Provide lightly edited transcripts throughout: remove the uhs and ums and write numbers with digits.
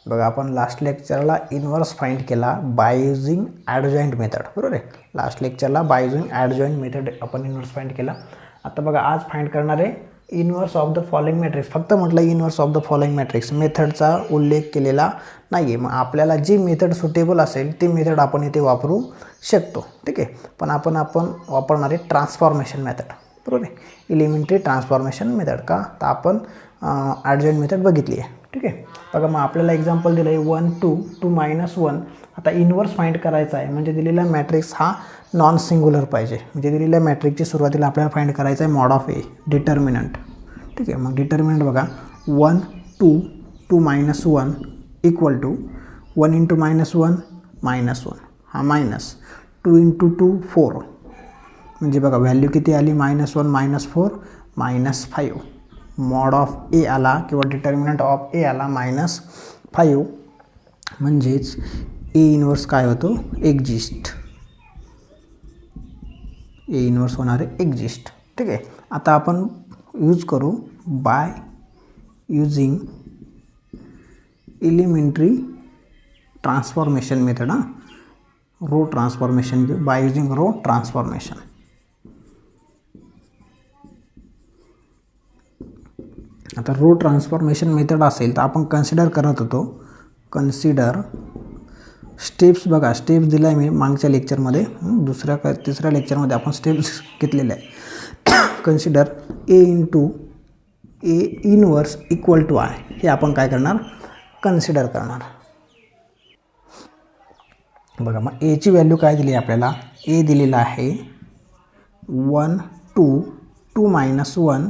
बघा आपण last लेक्चरला inverse find केला बाय युजिंग ॲडजॉइंट मेथड, बरोबर आहे. लास्ट लेक्चरला बाय युजिंग ॲडजॉइंट मेथड आपण इन्व्हर्स फाइंड केला. आता बघा आज फाइंड करणार आहे inverse of the following matrix. फक्त म्हटलं inverse of the following matrix, मेथडचा उल्लेख केलेला नाही आहे. मग आपल्याला जी मेथड सुटेबल असेल ती मेथड आपण इथे वापरू शकतो, ठीक आहे. पण आपण वापरणार आहे ट्रान्सफॉर्मेशन मेथड, बरोबर आहे. एलिमेंटरी ट्रान्सफॉर्मेशन मेथड का तर आपण ॲडजॉइंट मेथड बघितली आहे, ठीक आहे. बघा मग आपल्याला एक्झाम्पल दिलं आहे 1 2 2 -1. आता इन्व्हर्स फाइंड करायचा आहे म्हणजे दिलेला मॅट्रिक्स हा नॉन सिंग्युलर पाहिजे. म्हणजे दिलेल्या मॅट्रिक्सची सुरुवातीला आपल्याला फाइंड करायचं आहे मॉड ऑफ ए, डिटर्मिनंट, ठीक आहे. मग डिटर्मिनंट बघा 1 2 2 -1 इक्वल टू 1 × -1 -1, हा मायनस 2 × 2 4. म्हणजे बघा व्हॅल्यू किती आली -1 -4 -5. मॉड ऑफ ए आला किंवा डिटर्मिनंट ऑफ ए आला -5. म्हणजेच ए इन्व्हर्स काय होतो एक्झिस्ट. ए इन्व्हर्स होणार आहे एक्झिस्ट, ठीक आहे. आता आपण यूज करू by using elementary transformation method. Row transformation by using row transformation. आता रो ट्रान्सफॉर्मेशन मेथड असेल तर आपण कन्सिडर करत होतो, कन्सिडर स्टेप्स. बघा स्टेप्स दिला आहे मी मागच्या लेक्चरमध्ये, तिसऱ्या लेक्चरमध्ये आपण स्टेप्स घेतलेले आहे. Consider A × A inverse equal to I, हे आपण काय करणार कन्सिडर करणार. बघा मग एची व्हॅल्यू काय दिली आहे आपल्याला, ए दिलेला आहे 1 2 2 -1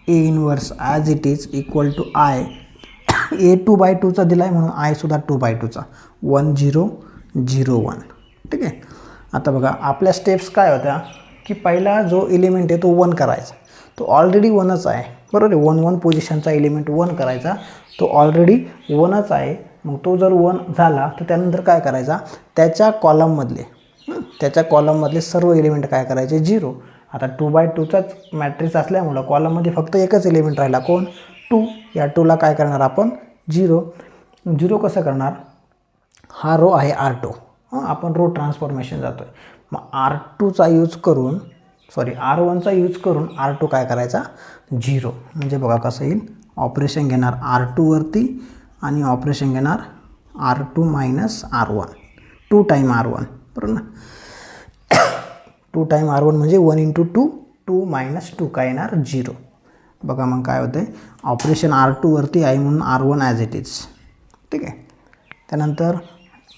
A inverse as it is equal to I. A 2/2चा दिला आहे म्हणून आय सुद्धा 2/2चा 1 0 0 1, ठीक आहे. आता बघा आपल्या स्टेप्स काय होत्या की पहिला जो एलिमेंट आहे तो 1 करायचा, तो ऑलरेडी 1च आहे, बरोबर आहे. 1 1 पोझिशनचा एलिमेंट 1 करायचा, तो ऑलरेडी 1च आहे. मग तो जर 1 झाला तर त्यानंतर काय करायचा, त्याच्या कॉलममधले सर्व एलिमेंट काय करायचे 0. आता 2/2चाच मॅट्रिक्स असल्यामुळं कॉलममध्ये फक्त एकच एलिमेंट राहिला, कोण 2. या 2ला काय करणार आपण 0. 0 कसं करणार, हा रो आहे R2. आपण रो ट्रान्सफॉर्मेशन जातो आहे. मग R1चा यूज करून R2 काय करायचा 0. म्हणजे बघा कसं येईल, ऑपरेशन घेणार R2 वरती आणि ऑपरेशन घेणार R2 - R1, 2 टाईम R1, बरोबर ना. 2 टाईम R1 म्हणजे 1 × 2 2 - 2 काय येणार 0. बघा मग काय होतं आहे, ऑपरेशन R2 वरती आहे म्हणून R1 ॲज इट इज, ठीक आहे. त्यानंतर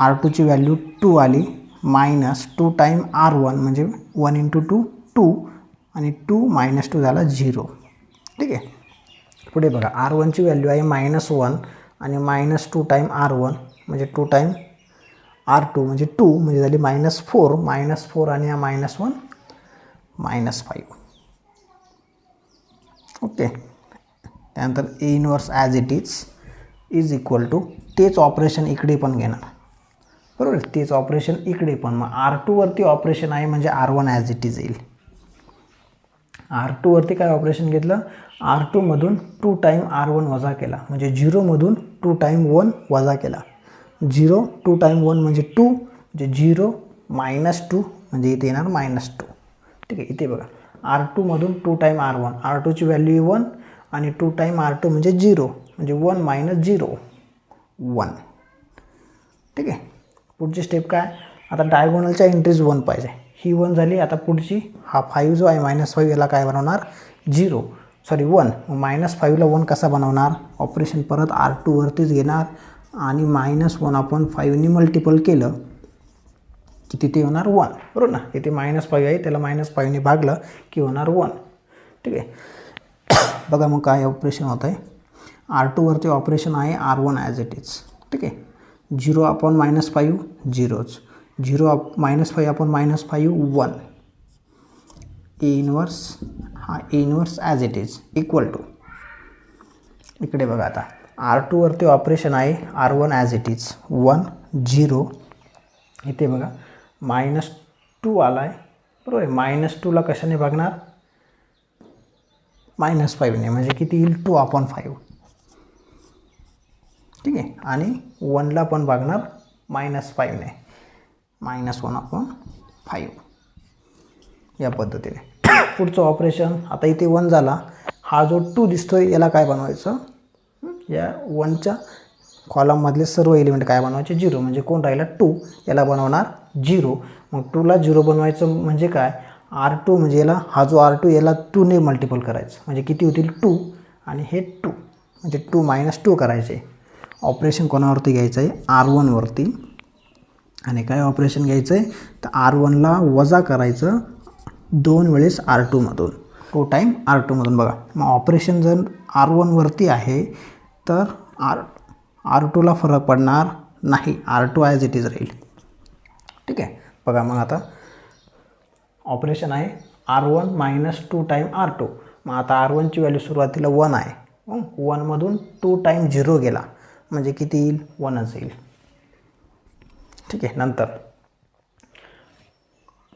R2ची व्हॅल्यू 2 आली, -2 टाईम R1 म्हणजे 1 × 2 2 आणि 2 - 2 झाला 0, ठीक आहे. पुढे बघा R1ची व्हॅल्यू आहे -1 आणि -2 टाईम R1 म्हणजे 2 टाईम R2 म्हणजे 2 म्हणजे झाली -4 -4 आणि हा -1 -5, ओके. त्यानंतर A inverse as it is equal to तेच ऑपरेशन इकडे पण घेणार, बरोबर. तेच ऑपरेशन इकडे पण, मग R2 वरती ऑपरेशन आहे म्हणजे R1 ॲज इट इज येईल. R2 वरती काय ऑपरेशन घेतलं, R2 मधून 2 टाईम R1 वजा केला म्हणजे 0 मधून 2 टाईम 1 वजा केला. 0 2 टाईम 1 म्हणजे 2 म्हणजे 0 -2 म्हणजे इथे येणार -2, ठीक आहे. इथे बघा R2 मधून 2 टाईम R1, R2ची व्हॅल्यू 1 आणि 2 टाईम R2 म्हणजे 0 म्हणजे 1 - 0 1, ठीक आहे. पुढची स्टेप काय, आता डायगोनलच्या एंट्रीज 1 पाहिजे, ही 1 झाली. आता पुढची हा 5 जो आहे -5 याला काय बनवणार 1. मग -5ला 1 कसा बनवणार, ऑपरेशन परत R2 वरतीच घेणार आणि -1/5नी मल्टिपल केलं की तिथे होणार 1, बरोबर ना. इथे -5 आहे त्याला -5नी भागलं की होणार 1, ठीक आहे. बघा मग काय ऑपरेशन होतं आहे, R2 वरती ऑपरेशन आहे R1 ॲज इट इज, ठीक आहे. 0/-5 0च, 0-5/-5 1. A inverse as it is equal to, इकडे बघा आता R2 वरती ऑपरेशन आहे R1 ॲज इट इज 1 0. इथे बघा -2 आला आहे, बरोबर आहे. -2ला कशाने भागणार -5ने म्हणजे किती येईल 2/5, ठीक आहे. आणि 1ला पण भागणार -5ने, -1/5 या पद्धतीने. पुढचं ऑपरेशन आता इथे 1 झाला. हा जो 2 दिसतोय याला काय बनवायचं, या 1च्या कॉलममधले सर्व एलिमेंट काय बनवायचे 0, म्हणजे कोण राहिला 2, याला बनवणार 0. मग 2ला 0 बनवायचं म्हणजे काय, R2 म्हणजे याला, हा जो R2 याला 2ने मल्टिपल करायचं म्हणजे किती होतील 2, आणि हे 2 म्हणजे 2 - 2 करायचे. ऑपरेशन कोणावरती घ्यायचं आहे, R1 वरती. आणि काय ऑपरेशन घ्यायचं आहे तर R1ला वजा करायचं 2 वेळेस R2 मधून, 2 टाईम R2 मधून. बघा मग ऑपरेशन जर R1 वरती आहे तर R2ला फरक पडणार नाही, R2 ॲज इट इज राहील. ठीक आहे. बघा मग आता ऑपरेशन आहे R1 - 2 टाईम R2. मग आता R1ची व्हॅल्यू सुरुवातीला 1 आहे. 1 मधून 2 टाईम 0 गेला म्हणजे किती येईल, 1च येईल. ठीक आहे. नंतर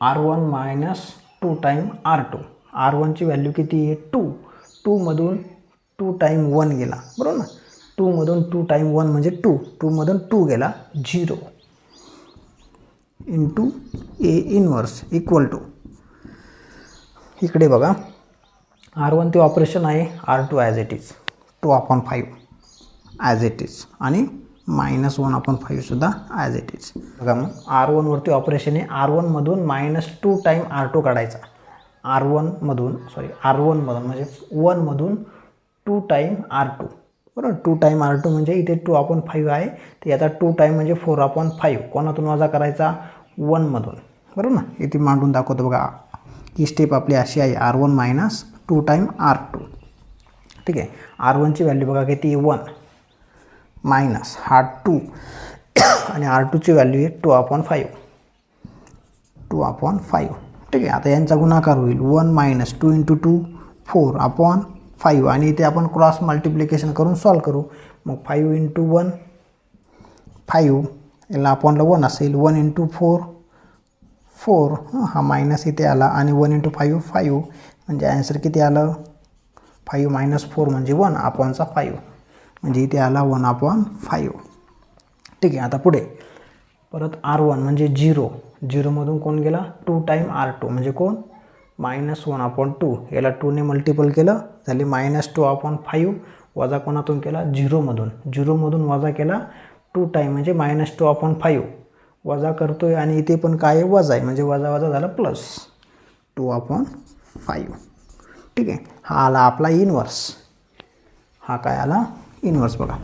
R1 - 2 टाईम R2. R1ची व्हॅल्यू किती आहे 2. 2 मधून 2 टाईम 1 गेला, बरोबर ना. 2 मधून 2 टाईम 1 म्हणजे 2. 2 मधून 2 गेला 0 into A inverse equal to, इकडे बघा R1 ते ऑपरेशन आहे R2 as it is, 2/5 as it is, आणि -1/5 सुद्धा ॲज इट इज. बघा मग R1 वरती ऑपरेशन आहे, R1 मधून -2 टाईम R2 काढायचा. R1 मधून म्हणजे 1 मधून 2 टाईम R2, बरोबर. 2 टाईम R2 म्हणजे इथे 2/5 आहे, तर याचा 2 टाईम म्हणजे 4/5. कोणातून वजा करायचा, 1 मधून, बरोबर ना. इथे मांडून दाखवतो बघा. ही स्टेप आपली अशी आहे, R1 - 2 टाईम R2. ठीक आहे. R1ची व्हॅल्यू बघा किती, 1 मायनस हा 2 आणि R2ची व्हॅल्यू आहे 2/5. ठीक आहे. आता यांचा गुणाकार होईल, 1 - 2 × 2 4/5, आणि इथे आपण क्रॉस मल्टिप्लिकेशन करून सॉल्व करू. मग 5 × 1 5, याला अपॉनला 1 असेल, 1 × 4 4, हा मायनस इथे आला, आणि 1 × 5 5, म्हणजे ॲन्सर किती आलं, 5 - 4 म्हणजे 1/5, म्हणजे इथे आला 1/5. ठीक आहे. आता पुढे परत R1 म्हणजे 0 मधून कोण गेला, 2 टाईम R2 म्हणजे कोण, -1/2. याला 2ने मल्टिपल केलं झाले -2/5, वजा कोणातून केला, 0 मधून वजा केला 2 टाईम म्हणजे -2/5, वजा करतोय, आणि इथे पण काय वजा आहे म्हणजे वजा झालं प्लस 2/5. ठीक आहे. हा आला आपला इनवर्स. हा काय आला, इनवर्स. बघा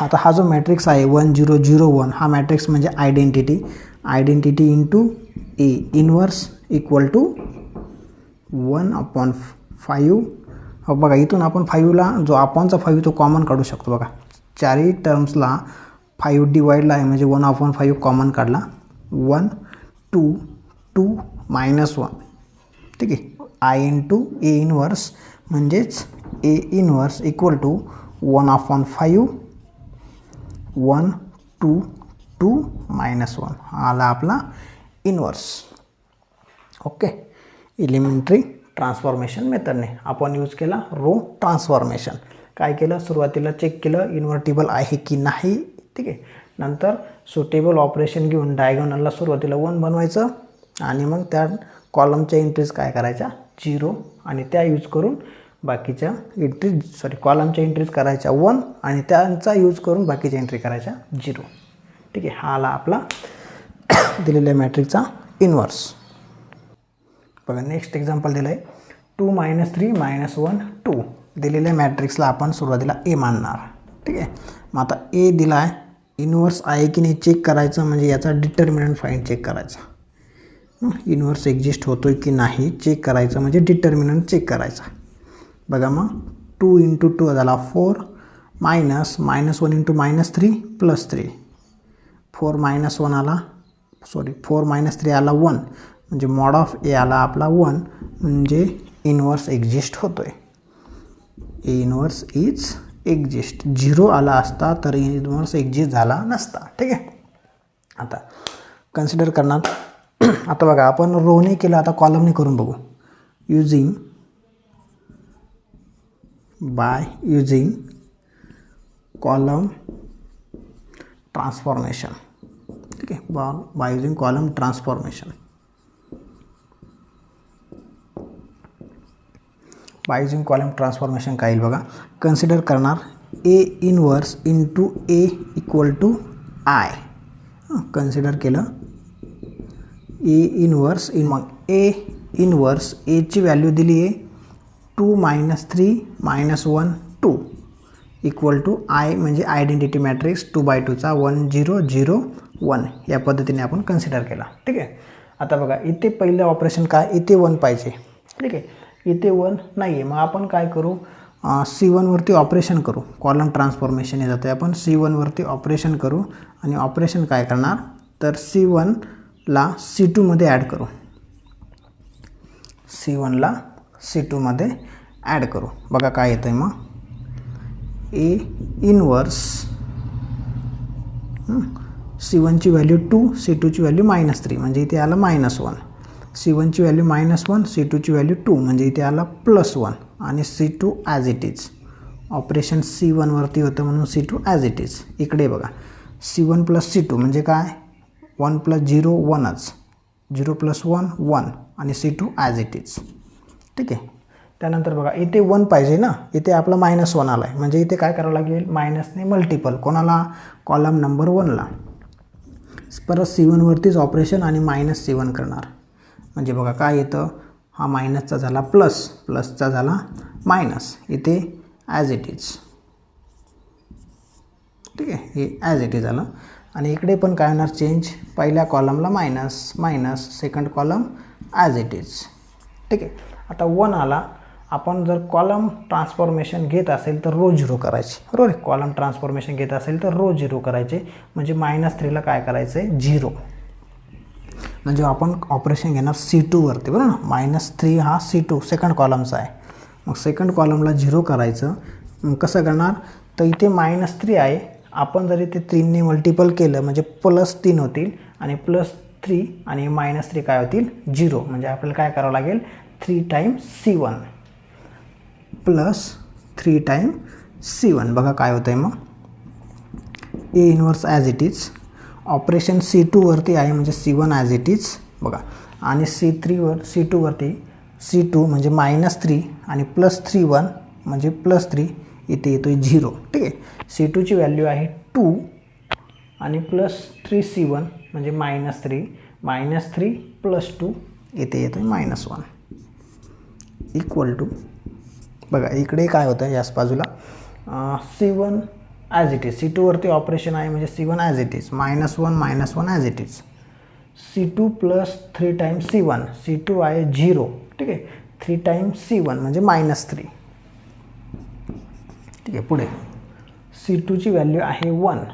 आता हा जो मॅट्रिक्स आहे 1 0 0 1, हा मॅट्रिक्स म्हणजे identity into A inverse equal to 1/5. बघा इथून आपण 5ला जो अपॉनचा 5 तो कॉमन काढू शकतो. बघा चारही टर्म्सला 5 डिवाइडला आहे म्हणजे 1/5 कॉमन काढला, 1 2 2 -1. ठीक आहे. I इंटू A इनवर्स म्हणजेच A इनवर्स इक्वल टू 1/5 1 2 2 -1, आला आपला इनवर्स. ओके. एलिमेंटरी ट्रान्सफॉर्मेशन मेथडने आपण यूज केला रो ट्रान्सफॉर्मेशन. काय केलं, सुरुवातीला चेक केलं इन्व्हर्टिबल आहे की नाही. ठीक आहे. नंतर सुटेबल ऑपरेशन घेऊन डायगोनलला सुरुवातीला 1 बनवायचं, आणि मग त्या कॉलमच्या एंट्रीज काय करायच्या 0, आणि त्या यूज करून बाकीच्या कॉलमच्या एंट्रीज करायच्या 1, आणि त्यांचा यूज करून बाकीच्या एंट्री करायच्या 0. ठीक आहे. हा आला आपला दिलेल्या मॅट्रिक्सचा इनवर्स. बघा नेक्स्ट एक्झाम्पल दिलं आहे 2 - 3 - 1 2. दिलेल्या मॅट्रिक्सला आपण सुरुवातीला A मानणार. ठीक आहे. मग आता A दिला आहे, इनवर्स आहे की नाही चेक करायचं, म्हणजे याचा डिटर्मिनंट फाइंड चेक करायचा. इनवर्स एक्झिस्ट होतोय की नाही चेक करायचं म्हणजे डिटर्मिनंट चेक करायचा. बघा मग 2 × 2 झाला 4 -1 × -3 +3, 4 - 1 आला, 4 - 3 आला 1, म्हणजे मॉड ऑफ A आला आपला 1, म्हणजे इनवर्स एक्झिस्ट होतोय. A inverse is exist. 0 आला असता तर इनवर्स एक्झिस्ट झाला नसता. ठीक आहे. आता कन्सिडर करणार. आता बघा आपण रोने केलं, आता कॉलमने करून बघू. Using column transformation. ठीक आहे, by using column transformation. By using column transformation काय येईल बघा. कन्सिडर करणार A inverse into A equal to I. Consider केलं ए इनवर्स मग ए इनवर्स एची व्हॅल्यू दिली आहे 2 - 3 - 1 2 इक्वल टू आय म्हणजे आयडेंटिटी मॅट्रिक्स 2/2चा 1 0 0 1 या पद्धतीने आपण कन्सिडर केला. ठीक आहे. आता बघा इथे पहिलं ऑपरेशन काय, इथे 1 पाहिजे. ठीक आहे, इथे 1 नाही आहे. मग आपण काय करू, C1वरती ऑपरेशन करू. कॉलम ट्रान्सफॉर्मेशन हे जातं आहे, आपण C1वरती ऑपरेशन करू. आणि ऑपरेशन काय करणार तर C1ला C2मध्ये ॲड करू. C1ला C2मध्ये ॲड करू. बघा काय येतं आहे मग ए इनवर्स C1ची व्हॅल्यू 2 C2ची व्हॅल्यू -3 म्हणजे इथे आलं -1. C1ची व्हॅल्यू -1 C2ची व्हॅल्यू 2 म्हणजे इथे आला +1 आणि C2 as it is. Operation C1वरती होतं म्हणून C2 ॲज इट इज. इकडे बघा C1 + C2 म्हणजे काय 1 + 0 1च 0 + 1 1 आणि C2 ॲज इट इज. ठीक आहे. त्यानंतर बघा इथे 1 पाहिजे ना, इथे आपला -1 आला आहे म्हणजे इथे काय करावं लागेल मायनसने मल्टिपल कोणाला कॉलम नंबर 1ला. परत C1वरतीच ऑपरेशन आणि -C1 करणार म्हणजे बघा काय येतं, हा मायनसचा झाला प्लस, प्लसचा झाला मायनस, इथे ॲज इट इज. ठीक आहे, हे ॲज इट इज झालं. आणि इकडे पण काय होणार चेंज, पहिल्या कॉलमला minus minus, second column as it is. ठीक आहे. आता 1 आला, आपण जर कॉलम ट्रान्सफॉर्मेशन घेत असेल तर रो 0 करायचे. बरोबर आहे, कॉलम ट्रान्सफॉर्मेशन घेत असेल तर रो 0 करायचे म्हणजे -3ला काय करायचं आहे 0. म्हणजे आपण ऑपरेशन घेणार C2वरती बरोबर ना. -3 हा C2 सेकंड कॉलमचा आहे. मग सेकंड कॉलमला 0 करायचं. मग कसं करणार तर इथे -3 आहे, आपण जर इथे 3ने मल्टिपल केलं म्हणजे +3 होतील आणि +3 आणि -3 काय होतील 0. म्हणजे आपल्याला काय करावं लागेल 3 times C1 plus 3 times C1. बघा काय होतं आहे मग A inverse as it is. Operation C2वरती आहे म्हणजे C1 ॲज इट इज. बघा आणि C2वरती C2 म्हणजे -3 आणि +3 म्हणजे +3 इथे येतो आहे 0. ठीक आहे. C2ची व्हॅल्यू आहे 2 आणि +3 C1 म्हणजे -3 -3 +2 इथे येतो आहे -1 इक्वल टू. बघा इकडे काय होतं आहे याच बाजूला C1 ॲज इट इज. C2वरती ऑपरेशन आहे म्हणजे C1 as it is -1 -1 as it is. C2 + 3 times C1. C2 आहे 0. ठीक आहे. 3 टाइम्स C1 म्हणजे -3. ठीक आहे. पुढे C2ची व्हॅल्यू आहे 1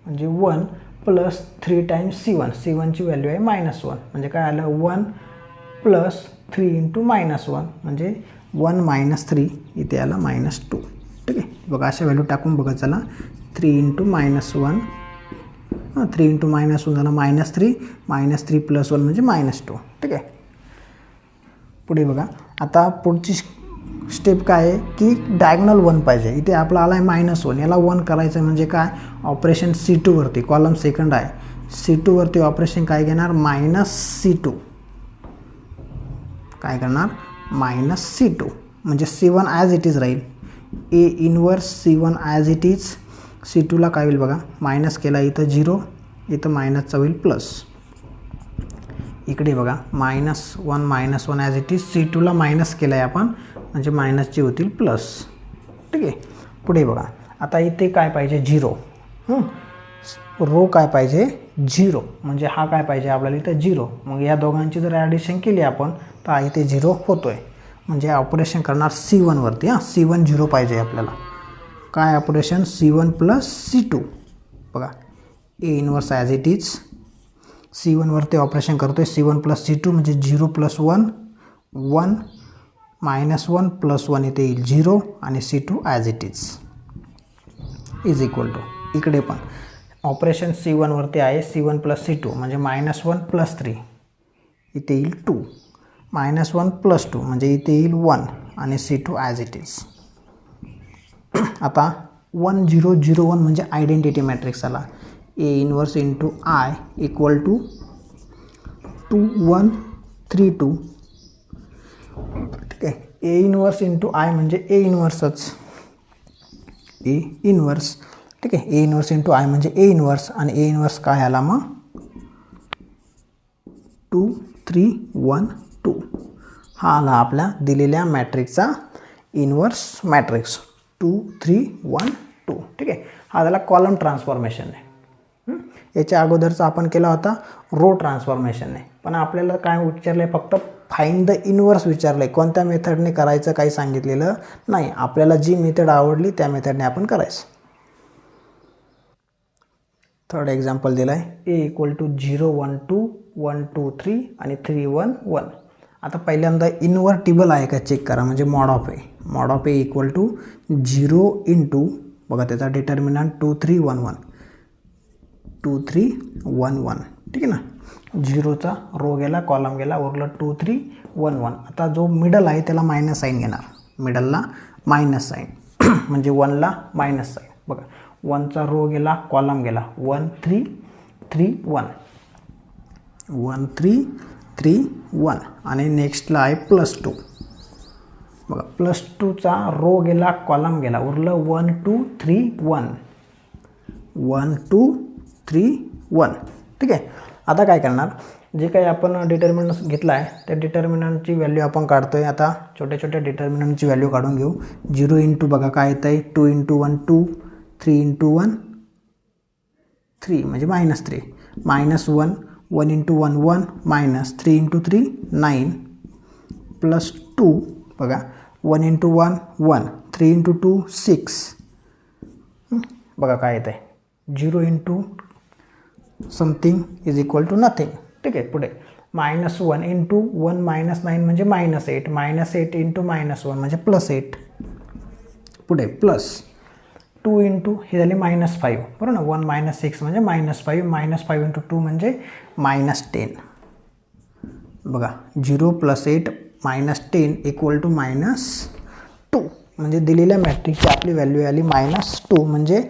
म्हणजे 1 + 3 टाइम्स C1. C1ची व्हॅल्यू आहे -1 म्हणजे काय आलं 1 + 3 × -1 म्हणजे 1 - 3 इथे आला -2. ठीक आहे. बघा अशा व्हॅल्यू टाकून बघा चला 3 × -1 3 × -1 झाला -3 -3 + 1 म्हणजे -2. ठीक आहे. पुढे बघा आता पुढची स्टेप काय आहे की डायगोनल 1 पाहिजे. इथे आपला आला आहे -1, याला 1 करायचं आहे म्हणजे काय ऑपरेशन C2वरती कॉलम सेकंड आहे C2वरती ऑपरेशन काय घेणार -C2. काय करणार -C2 म्हणजे C1 ॲज इट इज राहील. A inverse C1 as it is. C2ला काय होईल बघा मायनस केला इथं 0, इथं मायनसचा होईल प्लस. इकडे बघा -1 -1 ॲज इट इज. C2ला मायनस केला आहे आपण म्हणजे मायनसचे होतील प्लस. ठीक आहे. पुढे बघा आता इथे काय पाहिजे 0. रो काय पाहिजे 0 म्हणजे हा काय पाहिजे आपल्याला इथं 0. मग या दोघांची जर ॲडिशन केली आपण तर इथे 0 होतो आहे म्हणजे ऑपरेशन करणार C1वरती. C1 0 पाहिजे आपल्याला. काय ऑपरेशन C1 + C2. बघा A inverse as it is. C1वरती ऑपरेशन करतो आहे C1 + C2 म्हणजे 0 + 1 1 -1 + 1 इथे येईल 0 आणि C2 as it is equal to. इकडे पण ऑपरेशन C1वरती आहे C1 + C2 म्हणजे -1 + 3 इथे येईल 2 -1 + 2 म्हणजे इथे येईल 1 आणि C2 ॲज इट इज. आता 1001 म्हणजे आयडेंटिटी मॅट्रिक्स आला. A inverse into I equal to 2132. ठीक आहे. ए इनवर्स इंटू आय म्हणजे ए इनवर्सच, ए इनवर्स. ठीक आहे. ए इनवर्स इंटू आय म्हणजे ए इनवर्स, आणि ए इनवर्स काय आला मग 2312. हा आला आपल्या दिलेल्या मॅट्रिक्सचा इनवर्स मॅट्रिक्स 2312. ठीक आहे. हा झाला कॉलम ट्रान्सफॉर्मेशनने. याच्या अगोदरचा आपण केला होता रो ट्रान्सफॉर्मेशनने. पण आपल्याला काय विचारलं आहे, फक्त फाइंड द इनवर्स विचारलं आहे. कोणत्या मेथडने करायचं काही सांगितलेलं नाही. आपल्याला जी मेथड आवडली त्या मेथडने आपण करायचं. थर्ड एक्झाम्पल दिलं आहे. ए इक्वल टू 0 1 2 1 2 3 आणि 3 1 1. आता पहिल्यांदा इन्व्हर्टिबल आहे का चेक करा, म्हणजे mod of A. Mod of A equal to 0 into, बघा त्याचा डिटर्मिनंट 2 3 1 1, 2 3 1 1. ठीक आहे ना. 0चा रो गेला, कॉलम गेला, उरलं 2 3 1 1. आता जो मिडल आहे त्याला मायनस साईन घेणार, मिडलला मायनस साईन म्हणजे 1ला मायनस साईन. बघा 1चा रो गेला, कॉलम गेला, 1 3 3 1, 1 3 3 1. आणि नेक्स्टला आहे +2. बघा +2चा रो गेला, कॉलम गेला, उरलं 1 2 3 1, 1 2 3 1. ठीक आहे. आता काय करणार, जे काही आपण डिटर्मिनंट घेतला आहे त्या डिटर्मिनंटची व्हॅल्यू आपण काढतो आहे. आता छोट्या छोट्या डिटर्मिनंटची व्हॅल्यू काढून घेऊ. 0 इंटू बघा काय येतं आहे 2 इंटू 1 2, 3 इंटू 1 3 म्हणजे -3, -1, 1 इंटू 1 1, -3 इंटू 3 9, +2 बघा 1 इंटू 1 1, 3 इंटू 2 6. बघा काय येतं आहे 0 into something is equal to nothing. ठीक आहे. पुढे -1 इंटू 1 -9 म्हणजे -8, -8 इंटू -1 म्हणजे +8. पुढे +2 इंटू हे झाले -5, बरोबर ना. 1 -6 म्हणजे -5, -5 इंटू 2 म्हणजे -10. बघा 0 +8 -10 इक्वल टू -2. म्हणजे दिलेल्या मॅट्रिक्सची आपली व्हॅल्यू आली -2, म्हणजे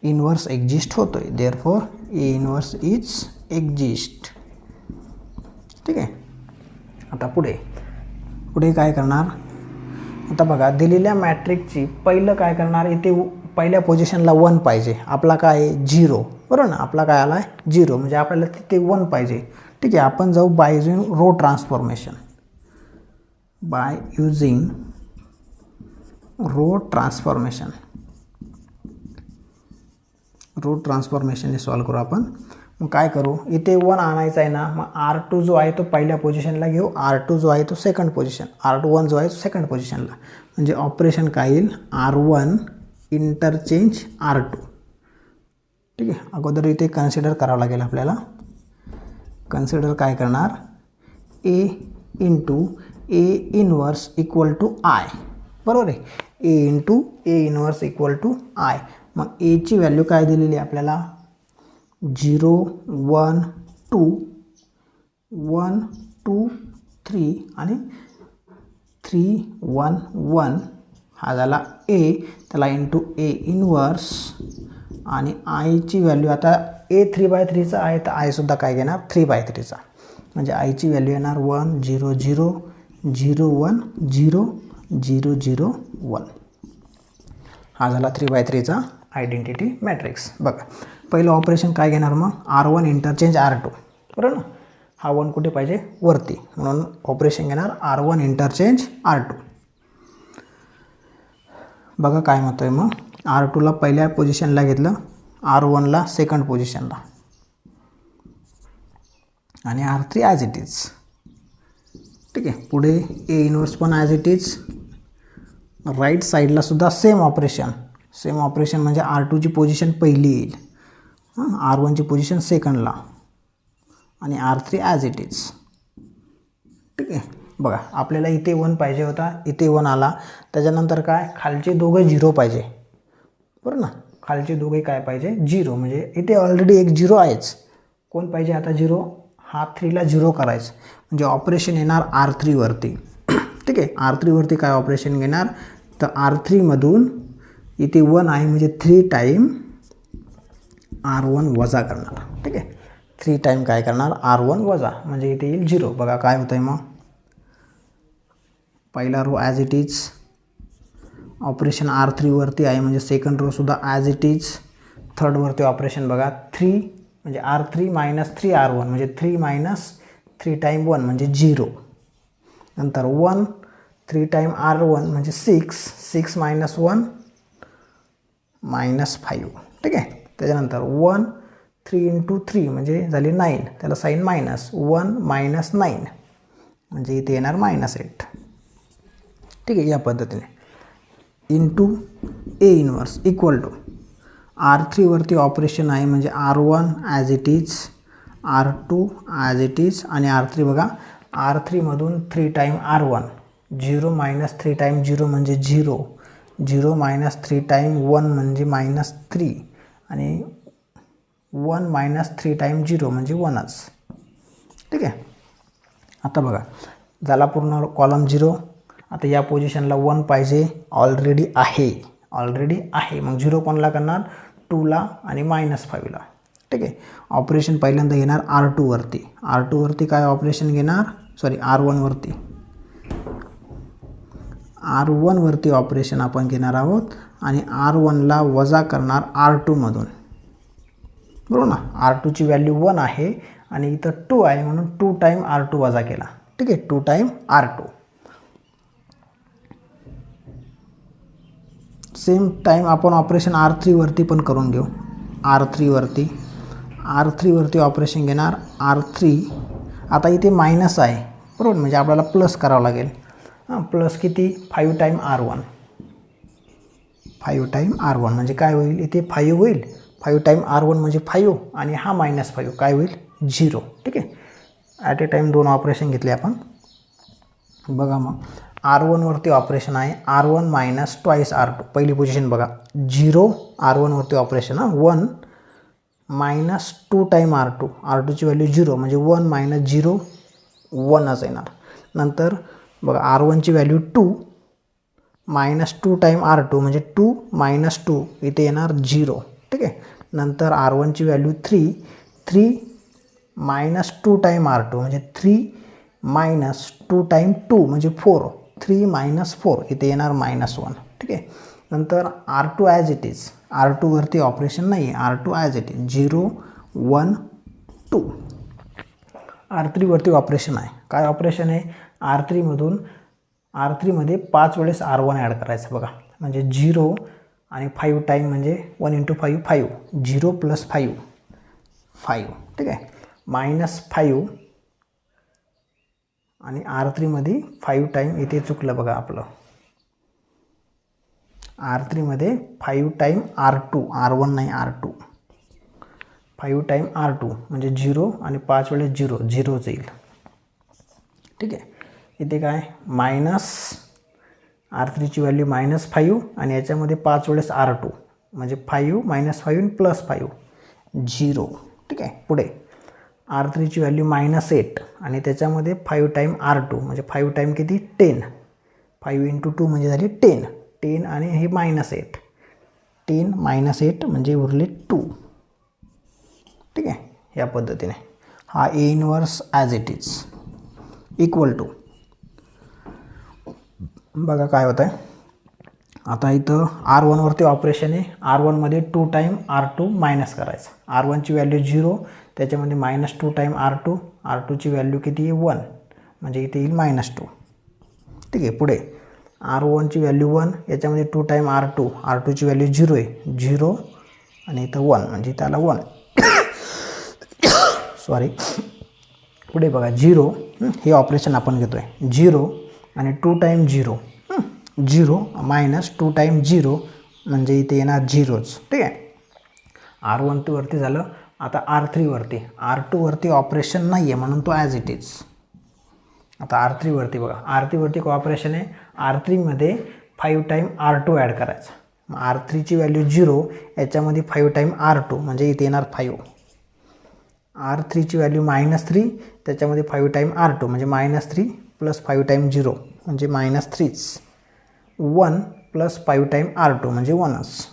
इनवर्स एक्झिस्ट होतो आहे. Therefore A inverse is exist. ठीक आहे. आता पुढे काय करणार, आता बघा दिलेल्या मॅट्रिक्सची पहिलं काय करणार, इथे पहिल्या पोझिशनला 1 पाहिजे. आपला काय आहे 0, बरोबर ना. आपला काय आला आहे 0, म्हणजे आपल्याला तिथे 1 पाहिजे. ठीक आहे. आपण जाऊ by using row transformation. By using row transformation, row ट्रान्सफॉर्मेशनने सॉल्व करू आपण. मग काय करू, इथे 1 आणायचा आहे ना, मग R2 जो आहे तो पहिल्या पोझिशनला घेऊ, R2 जो आहे तो सेकंड पोझिशन, R1 जो आहे तो सेकंड पोझिशनला. म्हणजे ऑपरेशन काय येईल R1 इंटरचेंज R2. ठीक आहे. अगोदर इथे कन्सिडर करावं लागेल आपल्याला. कन्सिडर काय करणार, A into A inverse equal to I, बरोबर आहे. A into A inverse equal to I. मग एची व्हॅल्यू काय दिलेली आहे आपल्याला 0 1 2, 1 2 3 आणि 3 1 1. हा झाला ए, त्याला इंटू ए इनवर्स. आणि आयची व्हॅल्यू आता ए 3/3चा आहे, तर आयसुद्धा काय घेणार 3/3चा. म्हणजे आयची व्हॅल्यू येणार 1 0 0 0 1 0 0 0 1. हा झाला 3/3चा आयडेंटिटी मॅट्रिक्स. बघा पहिलं ऑपरेशन काय घेणार मग R1 इंटरचेंज R2, बरोबर ना. हा 1 कुठे पाहिजे वरती, म्हणून ऑपरेशन घेणार R1 इंटरचेंज R2. बघा काय म्हणतो आहे मग, R2ला पहिल्या पोझिशनला घेतलं, R1ला सेकंड पोझिशनला, आणि R3 ॲज इट इज. ठीक आहे. पुढे ए इनवर्स पण ॲज इट इज. राईट साईडला सुद्धा सेम ऑपरेशन म्हणजे R2ची पोझिशन पहिली येईल, R1ची पोझिशन सेकंडला, आणि R3 ॲज इट इज. ठीक आहे. बघा आपल्याला इथे 1 पाहिजे होता, इथे 1 आला. त्याच्यानंतर काय खालचे दोघं 0 पाहिजे, बरोबर ना. खालचे दोघे काय पाहिजे 0, म्हणजे इथे ऑलरेडी एक 0 आहेच. कोण पाहिजे आता 0, हा 3ला 0 करायचं, म्हणजे ऑपरेशन येणार R3वरती. ठीक आहे. R3वरती काय ऑपरेशन घेणार, तर R3मधून इथे 1 आहे म्हणजे 3 टाईम R1 वजा करणार. ठीक आहे, 3 टाईम काय करणार R1 वजा म्हणजे इथे येईल 0. बघा काय होतं आहे मग, पहिला row as it is, operation R3 वरती आहे म्हणजे सेकंड रो सुद्धा ॲज इट इज. थर्ड वरती ऑपरेशन बघा 3 म्हणजे R3 मायनस 3 R1 म्हणजे 3 मायनस 3 टाईम 1 म्हणजे 0. नंतर 1 3 टाईम R1 म्हणजे 6 मायनस 1 मायनस 5. ठीक आहे, त्याच्यानंतर 1 3 इंटू 3 म्हणजे झाली 9, त्याला साईन मायनस 1 मायनस 9 म्हणजे इथे येणार -8. ठीक आहे, या पद्धतीने into A inverse equal to R3 वरती ऑपरेशन आहे म्हणजे R1 as it is, R2 as it is आणि R3 बघा R3 मधून 3 टाईम R1, 0 मायनस 3 टाईम 0 म्हणजे 0, 0 मायनस 3 टाईम 1 म्हणजे -3 आणि 1 मायनस 3 टाईम 0 म्हणजे 1च. ठीक आहे, आता बघा झाला पूर्ण कॉलम 0. आता या पोझिशनला 1 पाहिजे, ऑलरेडी आहे. मग 0 कोणला करणार, 2ला आणि -5ला. ठीक आहे, ऑपरेशन पहिल्यांदा घेणार R2 वरती काय ऑपरेशन घेणार, सॉरी R1 वरती ऑपरेशन आपण घेणार आहोत आणि R1ला वजा करणार R2 मधून. बरोबर ना, R2ची व्हॅल्यू 1 आहे आणि इथं 2 आहे म्हणून 2 टाईम R2 वजा केला. ठीक आहे, 2 टाईम R2. सेम टाईम आपण ऑपरेशन R3 वरती पण करून घेऊ. R3 वरती ऑपरेशन घेणार R3. आता इथे मायनस आहे बरोबर, म्हणजे आपल्याला प्लस करावं लागेल. प्लस किती, 5 टाईम R1. 5 टाईम R1 म्हणजे काय होईल, इथे 5 होईल. 5 टाईम R1 म्हणजे 5 आणि हा -5 काय होईल 0. ठीक आहे, ॲट ए टाईम 2 ऑपरेशन घेतले आपण. बघा मग R1 वरती ऑपरेशन आहे R1 मायनस ट्वाईस R2. पहिली पोझिशन बघा 0, R1 वरती ऑपरेशन 1 मायनस 2 टाईम R2. R2ची व्हॅल्यू 0 म्हणजे 1 मायनस 0 1च येणार. नंतर बघा R1ची व्हॅल्यू 2 मायनस 2 टाईम R2 म्हणजे 2 मायनस 2 इथे येणार 0. ठीक आहे, नंतर R1ची व्हॅल्यू 3 मायनस 2 टाईम R2 म्हणजे 3 मायनस 2 टाईम 2 म्हणजे 4, 3 मायनस 4 इथे येणार -1. ठीक आहे, नंतर R2 as it is, R2 वरती ऑपरेशन नाही आहे, R2 as it is 0 1 2. R3 वरती ऑपरेशन आहे, काय ऑपरेशन आहे, R3 मध्ये 5 वेळेस R1 ॲड करायचं. बघा म्हणजे 0 आणि 5 टाईम म्हणजे 1 इंटू 5 5, 0 प्लस 5 5. ठीक आहे, -5 आणि R3 मध्ये 5 टाईम इथे चुकलं बघा आपलं. R3 मध्ये 5 टाईम R1 नाही R2, 5 टाईम R2 म्हणजे 0 आणि 5 वेळेस 0च येईल. ठीक आहे, इथे काय मायनस R3ची व्हॅल्यू -5 आणि याच्यामध्ये 5 वेळेस R2 म्हणजे 5 -5 प्लस 5 0. ठीक आहे, पुढे R3ची व्हॅल्यू -8 आणि त्याच्यामध्ये 5 टाईम R2 म्हणजे 5 टाईम किती 10, 5 इंटू 2 म्हणजे झाली 10 आणि हे -8, 10 -8 म्हणजे उरले 2. ठीक आहे, या पद्धतीने हा A inverse as it is equal to. बघा काय होतं आहे, आता इथं R1 वरती ऑपरेशन आहे. R1 मध्ये 2 टाईम R2 मायनस करायचं. R1ची व्हॅल्यू 0, त्याच्यामध्ये -2 टाईम R2ची व्हॅल्यू किती आहे 1 म्हणजे इथे येईल -2. ठीक आहे, पुढे R1ची व्हॅल्यू 1, याच्यामध्ये 2 टाईम R2ची व्हॅल्यू 0 आहे, 0 आणि इथं 1 म्हणजे त्याला 1 सॉरी. पुढे बघा 0, हे ऑपरेशन आपण घेतो आहे 0 आणि 2 टाईम 0 मायनस 2 टाईम 0 म्हणजे इथे येणार 0च. ठीक आहे, R1 वरती झालं. आता R2 वरती ऑपरेशन नाही आहे म्हणून तो ॲज इट इज. आता R3 वरती बघा, R3 वरती ऑपरेशन आहे. R3 मध्ये 5 टाईम R2 ॲड करायचं. मग R3ची व्हॅल्यू 0, याच्यामध्ये 5 टाईम R2 म्हणजे इथे येणार 5. R3ची व्हॅल्यू -3, त्याच्यामध्ये 5 टाईम R2 म्हणजे -3 प्लस 5 टाईम 0 म्हणजे -3च. 1 प्लस 5 टाईम R2 म्हणजे 1च.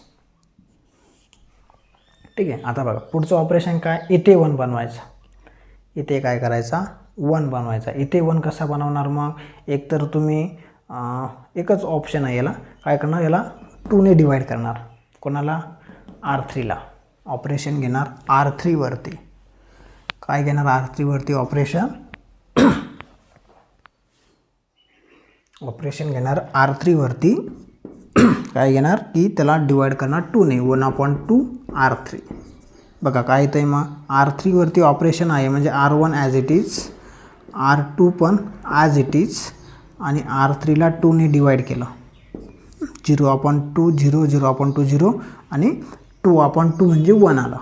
ठीक आहे. आता बघा पुढचं ऑपरेशन काय, इथे 1 बनवायचा, इथे काय करायचा 1 बनवायचा. इथे 1 कसा बनवणार मग, एक तर तुम्ही एकच ऑप्शन आहे याला, काय करणार, याला 2ने डिवाईड करणार. कोणाला, R3ला. ऑपरेशन घेणार R3 वरती. काय घेणार R3 वरती ऑपरेशन, ऑपरेशन घेणार R3 वरती. काय घेणार की त्याला डिवाईड करणार 2ने, 1/2 R3. बघा काय येतं आहे मग, R3 वरती ऑपरेशन आहे म्हणजे R1 as it is, R2 पण ॲज इट इज, आणि R3ला 2ने डिवाईड केलं. 0/2 0, 0/2 0, आणि 2/2 म्हणजे 1 आलं,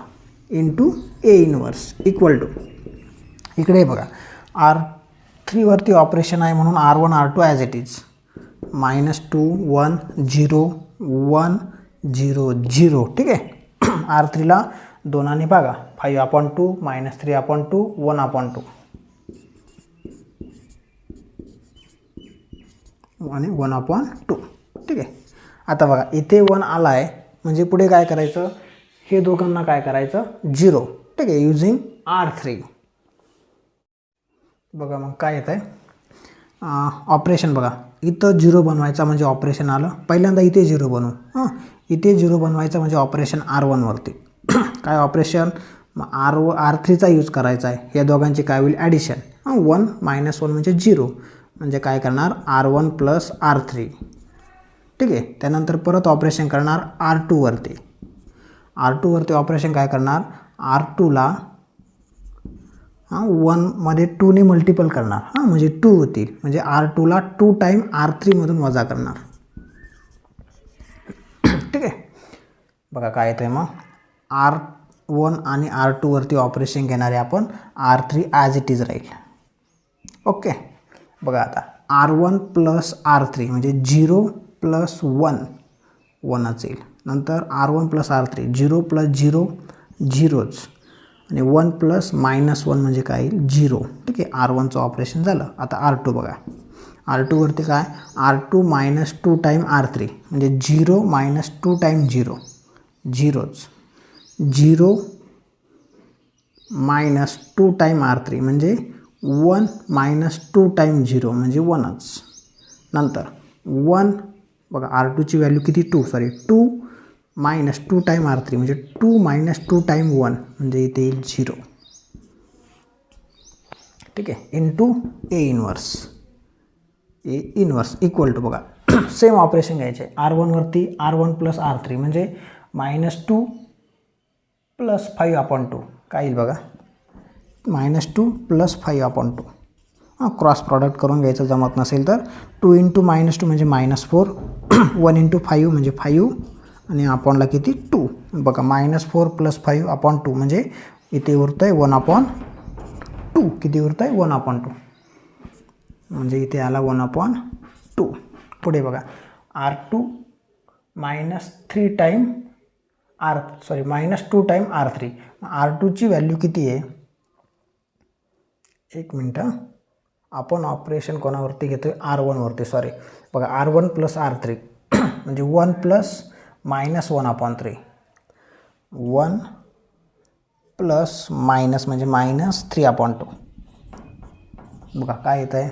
into A inverse equal to. इकडे बघा R3 वरती ऑपरेशन आहे म्हणून R1 R2 as it is, -2 1 0 1 0 0. ठीक आहे. R3ला 2ने भागा, 5/2 -3/2 1/2 आणि 1/2. ठीक आहे. आता बघा इथे 1 आला आहे म्हणजे पुढे काय करायचं, हे दोघांना काय करायचं 0. ठीक आहे, युजिंग R3. बघा मग काय येतं आहे ऑपरेशन. बघा इथं 0 बनवायचा म्हणजे ऑपरेशन आलं, पहिल्यांदा इथे 0 बनवू. इथे 0 बनवायचं म्हणजे ऑपरेशन R1 वरती. काय ऑपरेशन, R3चा यूज करायचा आहे. या दोघांची काय होईल ॲडिशन, 1 - 1 म्हणजे 0, म्हणजे काय करणार R1 प्लस R3. ठीक आहे. त्यानंतर परत ऑपरेशन करणार R2 वरती. R2 वरती ऑपरेशन काय करणार, R2ला 1 मध्ये 2ने मल्टिपल करणार, म्हणजे 2 होतील, म्हणजे R2ला 2 टाईम R3 मधून वजा करणार. ठीक आहे. बघा काय येतं आहे मग, R1 आणि R2 वरती ऑपरेशन घेणारे आपण, R3 ॲज इट इज राहील. ओके. बघा आता R1 प्लस R3 म्हणजे 0 प्लस 1 1च येईल. नंतर R1 प्लस R3 0 प्लस 0 0च, आणि 1 प्लस -1 म्हणजे काय येईल 0. ठीक आहे. R1चं ऑपरेशन झालं. आता R2 बघा, R2 वरती काय, R2 -2 टाईम R3 म्हणजे 0 - 2 टाईम 0 0च, 0 -2 टाईम R3 म्हणजे 1 -2 टाईम 0 म्हणजे 1च. नंतर 1 बघा R2ची व्हॅल्यू किती 2 -2 टाईम R3 म्हणजे 2 - 2 टाईम 1 म्हणजे इथे येईल 0. ठीक आहे. Into A inverse equal to. बघा सेम ऑपरेशन घ्यायचे, R1 वरती R1 प्लस R3 म्हणजे -2 प्लस 5/2 काय येईल बघा, -2 प्लस 5/2. क्रॉस प्रॉडक्ट करून घ्यायचं जमत नसेल तर 2 × -2 म्हणजे -4, 1 × 5 म्हणजे 5, आणि अपॉनला किती 2. बघा -4 प्लस 5/2 म्हणजे इथे उरतं आहे 1/2. किती उरतं आहे 1/2, म्हणजे इथे आला 1/2. पुढे बघा R2 -3 time -2 time R3. R2ची value किती आहे, एक मिनटं, आपण ऑपरेशन कोणावरती घेतो आहे R1 वरती. सॉरी बघा R1 प्लस R3 म्हणजे 1 प्लस -1/3, 1 प्लस मायनस म्हणजे -3/2. बघा काय येतं आहे,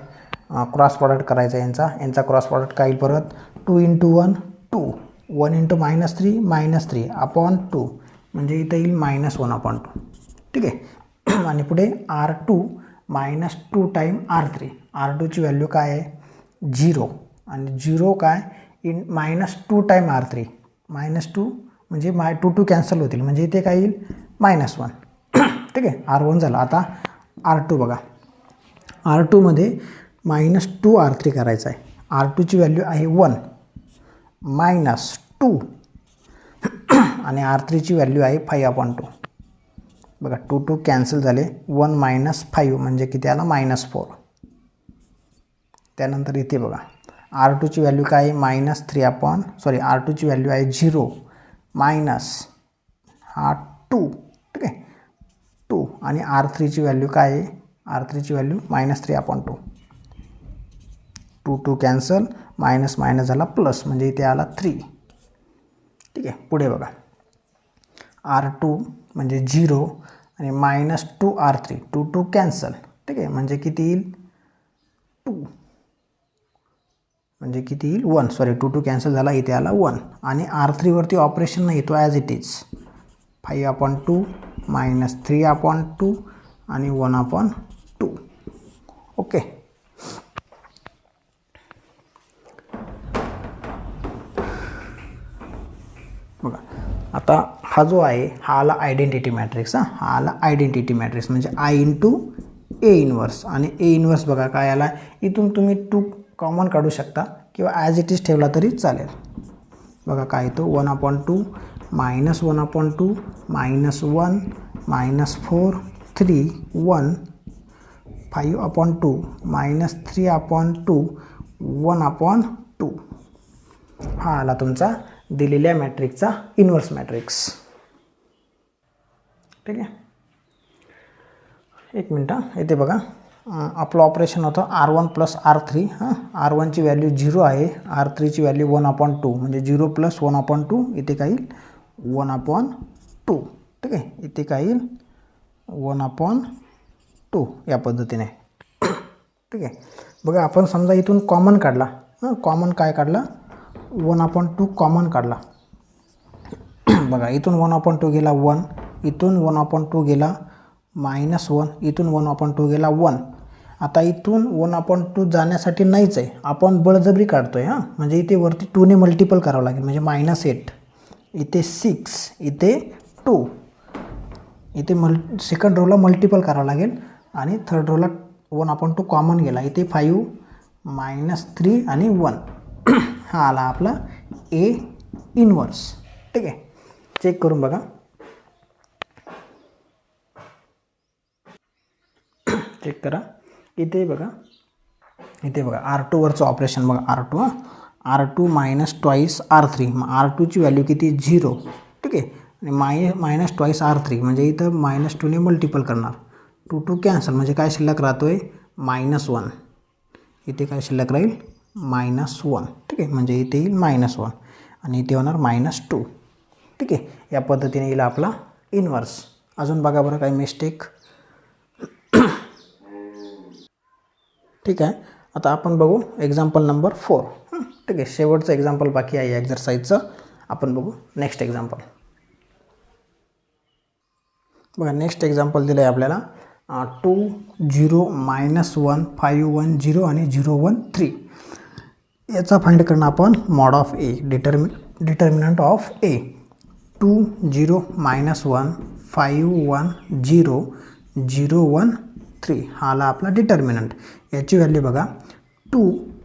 क्रॉस प्रॉडक्ट करायचा आहे यांचा क्रॉस प्रॉडक्ट काय येईल परत, 2 × 1 2, 1 × -3 3/2 म्हणजे इथं येईल -1/2. ठीक आहे. आणि पुढे R2 -2 टाईम R3. R2ची व्हॅल्यू काय आहे 0, आणि 0 काय इन -2 टाईम R3, -2 म्हणजे 2 कॅन्सल होतील म्हणजे इथे काय येईल -1. ठीक आहे. R1 झालं. आता R2 बघा, R2मध्ये -2 R3 करायचं आहे. R2ची व्हॅल्यू आहे 1 -2 आणि R3ची व्हॅल्यू आहे 5/2. बघा 2 कॅन्सल झाले, 1 - 5 म्हणजे किती आला -4. त्यानंतर इथे बघा R2ची व्हॅल्यू काय आहे R2ची व्हॅल्यू आहे 0 -2. ठीक आहे 2, आणि R3ची व्हॅल्यू काय आहे, R3ची value -3/2. Two two cancel, minus minus झाला प्लस म्हणजे इथे आला 3. ठीक आहे, पुढे बघा R2 म्हणजे 0 आणि मायनस 2R3, 2 2 कॅन्सल. ठीक आहे, म्हणजे किती येईल 2, म्हणजे किती येईल 1. सॉरी 2 2 कॅन्सल झाला, इथे आला 1. आणि R3 वरती ऑपरेशन नाही तो ॲज इट इज 5/2 मायनस 3/2 आणि 1/2. ओके, बघा आता हा जो आहे हा आला आयडेंटिटी मॅट्रिक्स. हा आला आयडेंटिटी मॅट्रिक्स म्हणजे I इंटू A इन्व्हर्स. आणि A इन्व्हर्स बघा काय आला, इथून तुम्ही 2 कॉमन काढू शकता किंवा ॲज इट इज ठेवला तरी चालेल. बघा काय येतो 1/2 मायनस 1/2 मायनस 1 मायनस 4 3 1 5/2 मायनस 3/2 1/2. हा आला तुमचा दिलेल्या मॅट्रिक्सचा इन्व्हर्स मॅट्रिक्स. ठीक आहे, एक मिनटं. इथे बघा आपलं ऑपरेशन होतं R1 प्लस R3. R1ची व्हॅल्यू 0 आहे, R3ची व्हॅल्यू 1/2 म्हणजे 0 प्लस 1/2. इथे काय येईल 1/2. ठीक आहे, इथे काय येईल 1/2 या पद्धतीने. ठीक आहे, बघा आपण समजा इथून कॉमन काढला. कॉमन काय काढला 1/2 कॉमन काढला. बघा इथून 1/2 गेला 1, इथून 1/2 गेला मायनस 1, इथून 1/2 गेला 1. आता इथून 1/2 जाण्यासाठी नाहीच आहे, आपण बळजबरी काढतोय. म्हणजे इथे वरती 2ने मल्टिपल करावं लागेल म्हणजे -8, इथे 6, इथे 2, इथे सेकंड रोला मल्टिपल करावं लागेल आणि थर्ड रोला 1/2 कॉमन गेला, इथे 5 मायनस 3 आणि 1. हा आला आपला A इन्व्हर्स. ठीक आहे, चेक करून बघा. चेक करा इथे बघा, इथे बघा R2 वरचं ऑपरेशन बघा. R2 minus twice R3. मग R2ची व्हॅल्यू किती 0. ठीक आहे, आणि मायनस ट्वाईस R3 म्हणजे इथं -2ने मल्टिपल करणार. 2 2 कॅन्सल म्हणजे काय शिल्लक राहतोय -1. इथे काय शिल्लक राहील -1. ठीक आहे, म्हणजे इथे येईल -1 आणि इथे होणार -2. ठीक आहे, या पद्धतीने येईल आपला इन्व्हर्स. अजून बघा बरं काही मिस्टेक. ठीक आहे, आता आपण बघू एक्झाम्पल नंबर 4. ठीक आहे, शेवटचं एक्झाम्पल बाकी आहे एक्झरसाईजचं. आपण बघू नेक्स्ट एक्झाम्पल. बघा नेक्स्ट एक्झाम्पल दिलं आहे आपल्याला 2 0 -1 5 1 0 आणि 0 1 3. याचा फाइंड करणं आपण mod of A, determinant of A. 2 0 -1 5 1 0 0 1 3 हा आला आपला डिटर्मिनंट. याची व्हॅल्यू बघा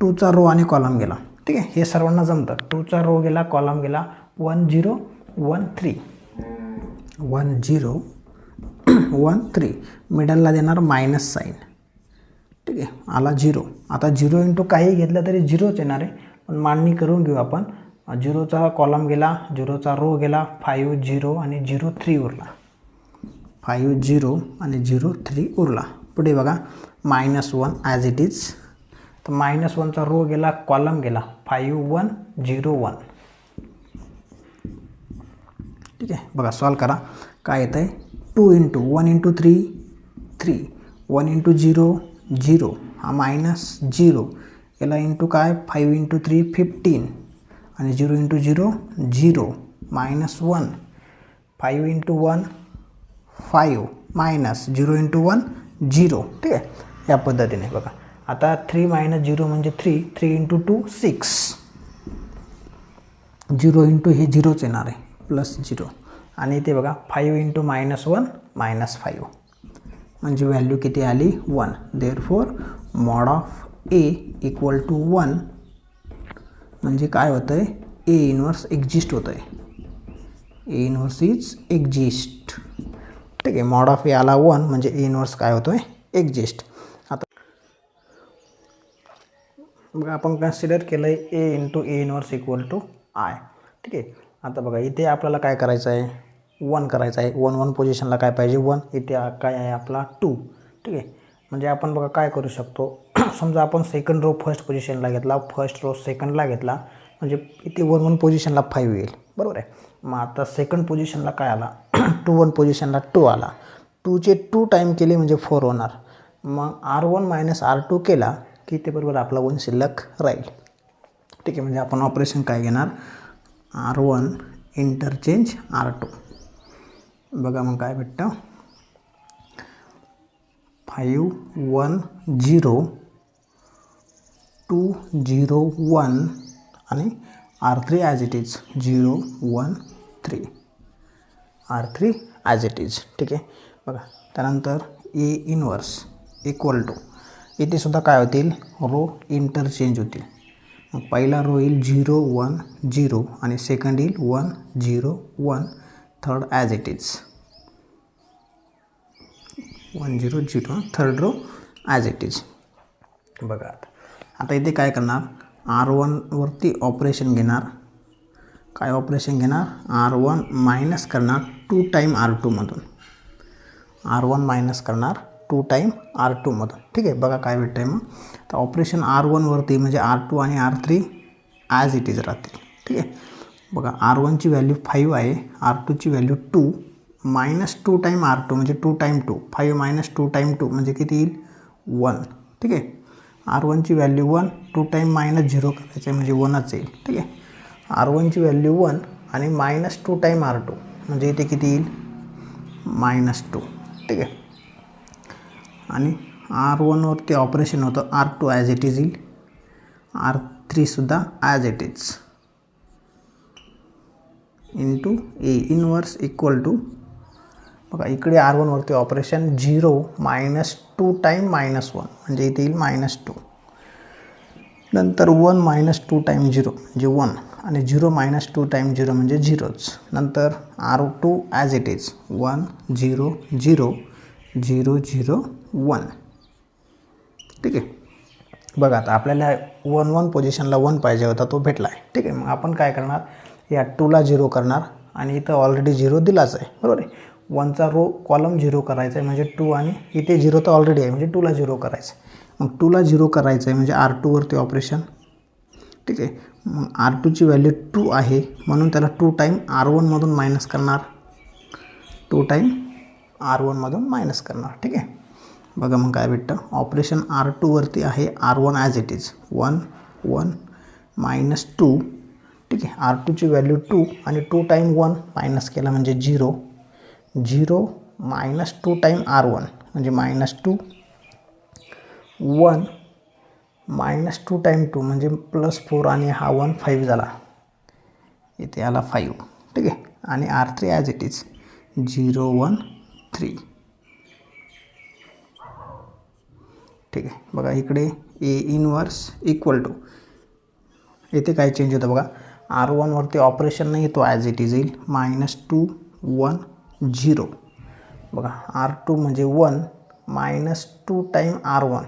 2चा रो आणि कॉलम गेला. ठीक आहे, हे सर्वांना जमतं. 2चा रो गेला, कॉलम गेला 1 0 1 3 1 0 1 3. मिडलला देणार मायनस साईन. ठीक आहे, आला 0. आता 0 इंटू काही घेतलं तरी 0च येणार आहे, पण मांडणी करून घेऊ आपण. 0चा कॉलम गेला, 0चा रो गेला, 5 0 आणि 0 3 उरला. 5 0 आणि 0 3 उरला. पुढे बघा -1 ॲज इट इज. तर -1चा रो गेला, कॉलम गेला 5 1 0 1. ठीक आहे, बघा सॉल्व करा. काय येतं आहे 2 इंटू 1 इंटू 3 3 1 इंटू 0 0 हा -0. याला इंटू काय 5 इंटू 3 15 आणि 0 इंटू 0 0 -1. 5 into 1 5 minus 0 into 1 0. ठीक आहे, या पद्धतीने बघा. आता 3 - 0 म्हणजे 3. 3 इंटू 2 6. 0 इंटू हे 0च येणार आहे +0. आणि इथे बघा 5 इंटू -1 -5 म्हणजे व्हॅल्यू किती आली 1. Therefore mod of A equal to 1. म्हणजे काय होतं आहे A इन्व्हर्स एक्झिस्ट होतं आहे. A inverse is exist. ठीक आहे, मॉड ऑफ A आला 1 म्हणजे A इन्व्हर्स काय होतो आहे एक्झिस्ट. आता बघा आपण कन्सिडर केलं आहे A into A inverse equal to I. ठीक आहे, आता बघा इथे आपल्याला काय करायचं आहे 1 करायचं आहे. 1 1 पोझिशनला काय पाहिजे 1. इथे काय आहे आपला 2. ठीक आहे, म्हणजे आपण बघा काय करू शकतो समजा आपण सेकंड रो फर्स्ट पोझिशनला घेतला, फर्स्ट रो सेकंडला घेतला, म्हणजे इथे 1 1 पोझिशनला 5 येईल, बरोबर आहे. मग आता सेकंड पोझिशनला काय आला 2 1 पोझिशनला 2 आला, 2चे 2 टाईम केले म्हणजे 4 होणार. मग R1 - R2 केला की ते बरोबर आपला 1 शिल्लक राहील. ठीक आहे, म्हणजे आपण ऑपरेशन काय घेणार, R1 इंटरचेंज R2. बघा मग काय भेटतं, 5 1 0 2 0 1 आणि R3 as it is 0 1 3, R3 as it is. ठीक आहे, बघा त्यानंतर A इनवर्स इक्वल टू, इथे सुद्धा काय होतील, रो इंटरचेंज होतील. मग पहिला रो येईल 0 1 0 आणि सेकंड येईल 1 0 1, third as it is 1 0 0, third row as it is. बघा आता इथे काय करणार, R1 वरती ऑपरेशन घेणार. काय ऑपरेशन घेणार, R1 मायनस करणार 2 टाईम R2मधून, R1 मायनस करणार 2 टाईम R2मधून. ठीक आहे, बघा काय भेटतं आहे. मग तर ऑपरेशन R1 वरती म्हणजे R2 आणि R3 ॲज इट इज राहतील. ठीक आहे, बघा R1ची व्हॅल्यू 5 आहे, R2ची व्हॅल्यू 2, मायनस 2 टाईम R2 म्हणजे 2 टाईम 2, 5 मायनस 2 टाईम 2 म्हणजे किती येईल 1. ठीक आहे, R1ची व्हॅल्यू 1, 2 टाईम मायनस 0 करायचं आहे म्हणजे 1च येईल. ठीक आहे, R1ची व्हॅल्यू 1 आणि मायनस 2 टाईम R2 म्हणजे इथे किती येईल -2. ठीक आहे, आणि R1 वरती ऑपरेशन होतं, R2 ॲज इट इज येईल, R3 सुद्धा as it is into A inverse equal to, बघा इकडे R1 वरती ऑपरेशन 0 - 2 टाईम -1 म्हणजे इथे येईल -2, नंतर 1 - 2 टाईम 0 म्हणजे 1 आणि 0 - 2 टाईम 0 म्हणजे 0च. नंतर R2 ॲज इट इज 1 0 0 0 0 1. ठीक आहे, बघा आता आपल्याला 1 1 पोझिशनला 1 पाहिजे होता, तो भेटला आहे. ठीक आहे, मग आपण काय करणार, या 2ला 0 करणार आणि इथं ऑलरेडी 0 दिलाच आहे, बरोबर आहे. 1चा रो कॉलम 0 करायचा आहे म्हणजे 2 आणि इथे 0 तर ऑलरेडी आहे म्हणजे 2ला 0 करायचं आहे. मग 2ला 0 करायचं आहे म्हणजे R2 वरती ऑपरेशन. ठीक आहे, मग R2ची व्हॅल्यू 2 आहे म्हणून त्याला 2 टाईम R1मधून मायनस करणार, 2 टाईम R1मधून मायनस करणार. ठीक आहे, बघा मग काय भेटतं, ऑपरेशन R2 वरती आहे R1 ॲज इट इज 1 1 -2. ठीक आहे, R2ची व्हॅल्यू 2 आणि 2 टाईम 1 मायनस केला म्हणजे 0 0 -2 टाईम R1 म्हणजे -2, 1 -2 टाईम 2 म्हणजे +4 आणि हा 1 5 झाला, इथे आला 5. ठीक आहे, आणि R3 ॲज इट इज 0 1 3. ठीक आहे, बघा इकडे A इनवर्स इक्वल टू, इथे काय चेंज होतं बघा, R1 वरती ऑपरेशन नाही, तो ॲज इट इज येईल -2 1 0. बघा R2 म्हणजे 1 -2 टाईम R1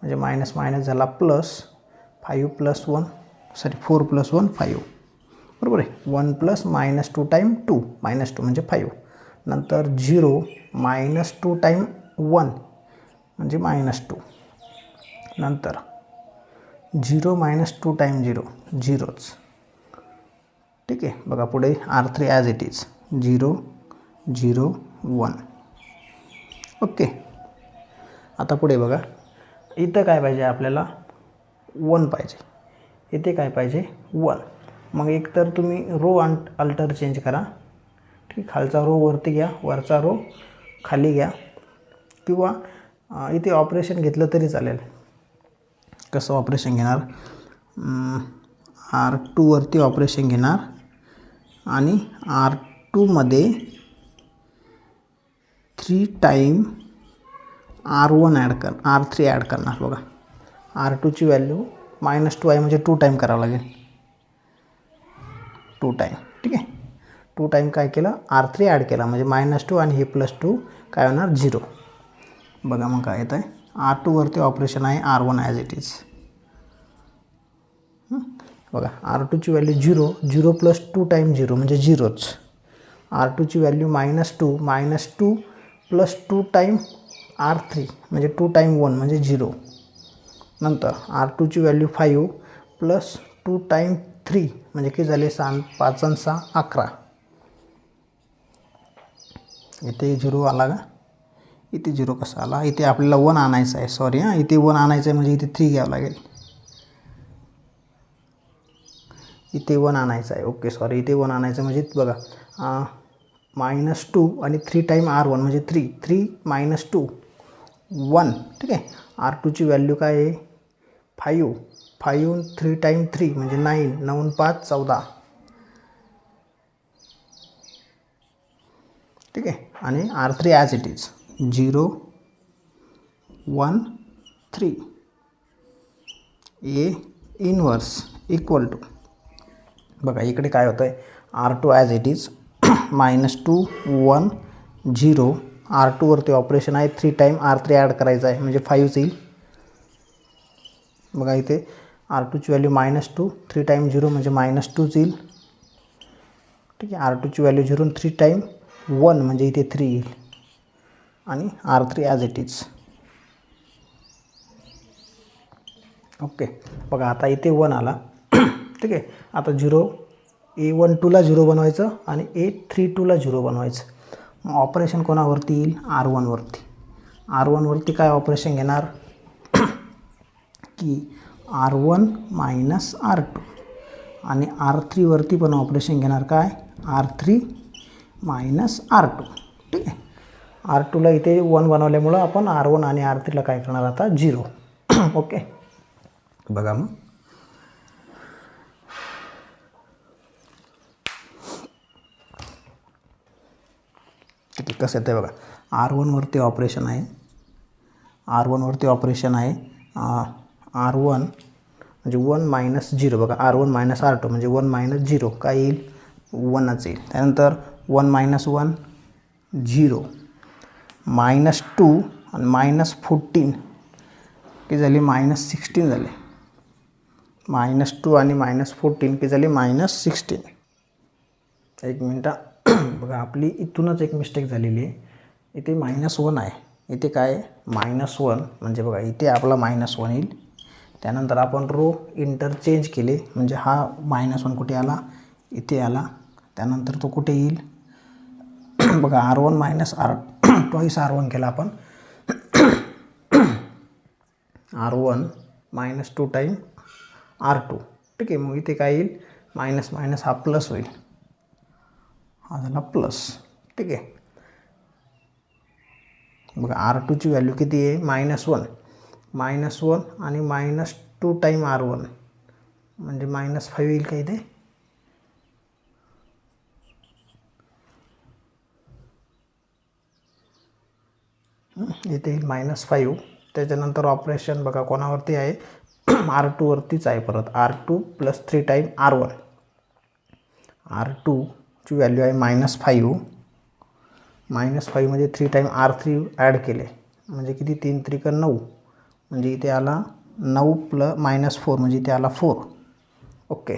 म्हणजे मायनस मायनस झाला प्लस 5 + 1 सॉरी 4 + 1 5, बरोबर आहे. 1 + -2 टाईम 2 -2 म्हणजे 5, नंतर 0 -2 टाईम 1 म्हणजे -2, नंतर 0 -2 टाईम 0 0च. ठीक आहे, बघा पुढे R3 as it is 0 0 1. Okay, आता पुढे बघा, इथं काय पाहिजे आपल्याला 1 पाहिजे, इथे काय पाहिजे 1. मग एक तर तुम्ही रो अल्टर चेंज करा. ठीक, खालचा रो वरती घ्या, वरचा रो खाली घ्या, किंवा इथे ऑपरेशन घेतलं तरी चालेल. कसं ऑपरेशन घेणार, R2 वरती ऑपरेशन घेणार आणि R2 मध्ये 3 टाईम R1 R3 ॲड करणार. बघा R2ची व्हॅल्यू -2 आहे म्हणजे 2 टाईम करावं लागेल, 2 टाईम. ठीक आहे, 2 टाईम काय केलं, R3 ॲड केला म्हणजे -2 आणि हे +2 काय होणार 0. बघा मग काय येतं आहे, R2 वरती ऑपरेशन आहे R1 ॲज इट इज. बघा R2ची व्हॅल्यू 0 0 + 2 टाईम 0 म्हणजे 0च. R2ची व्हॅल्यू -2 -2 + 2 टाईम R3 म्हणजे 2 टाईम 1 म्हणजे 0, नंतर R2ची व्हॅल्यू 5 प्लस 2 टाईम 3 म्हणजे किती झाले 5 आणि 6 11. इथे 0 आला का? इथे 0 कसा आला? इथे आपल्याला 1 आणायचं आहे. सॉरी हां, इथे 1 आणायचं आहे म्हणजे इथे 3 घ्यावं लागेल. इथे 1 आणायचं आहे. ओके सॉरी, इथे 1 आणायचं म्हणजे बघा -2 आणि 3 टाईम R1 म्हणजे 3 -2 1. ठीक आहे. R2ची व्हॅल्यू काय आहे 5 3 टाईम 3 म्हणजे 9 9 5 14. ठीक आहे. आणि R3 as it is 0 1 3 A inverse equal to बघा इकडे काय होतं आहे R2 ॲज इट इज -2 1 0. R2वरती ऑपरेशन आहे 3 टाईम R3 ॲड करायचं आहे म्हणजे 5 येईल. बघा इथे R2ची व्हॅल्यू -2 3 टाईम 0 म्हणजे -2 येईल. ठीक आहे. R2ची व्हॅल्यू 0 3 टाईम 1 म्हणजे इथे 3 येईल आणि R3 as it is. Okay बघा आता इथे 1 आला. ठीक आहे. आता 0 A12ला 0 बनवायचं आणि A32ला 0 बनवायचं. मग ऑपरेशन कोणावरती येईल R1वरती. R1वरती काय ऑपरेशन घेणार की R1 मायनस R2 आणि R3वरती पण ऑपरेशन घेणार काय R3 मायनस R2. ठीक आहे. R2ला इथे 1 बनवल्यामुळं आपण R1 आणि R3ला काय करणार आता 0. ओके बघा मग किती कसं येतं बघा. R1वरती ऑपरेशन आहे R1 म्हणजे 1 मायनस 0 बघा R1 मायनस R2 म्हणजे 1 मायनस 0 काय येईल 1च येईल. त्यानंतर 1 मायनस 1 0 -2 आणि -14 की झाली -16 झाले. -2 आणि -14 की झाली -16. एक मिनटं बघा आपली इथूनच एक मिस्टेक झालेली आहे. इथे -1 आहे. इथे काय -1 म्हणजे बघा इथे आपला -1 येईल. त्यानंतर आपण रो इंटरचेंज केले म्हणजे हा -1 कुठे आला इथे आला. त्यानंतर तो कुठे येईल बघा R1 मायनस ट्वाईस R1 केला आपण R1 -2 टाईम R2. ठीक आहे. मग इथे काय येईल मायनस मायनस हा प्लस होईल. हा झाला प्लस. ठीक आहे. बघा R2ची व्हॅल्यू किती आहे -1 आणि -2 टाईम R1 म्हणजे -5 येईल का इथे. इथे येईल -5. त्याच्यानंतर ऑपरेशन बघा कोणावरती आहे R2वरतीच आहे परत R2 plus 3 time R1. R2ची value आहे -5 म्हणजे 3 टाईम R3 ॲड केले म्हणजे किती 3 त्रिक 9 म्हणजे इथे आला 9 प्लस -4 म्हणजे इथे आला 4. ओके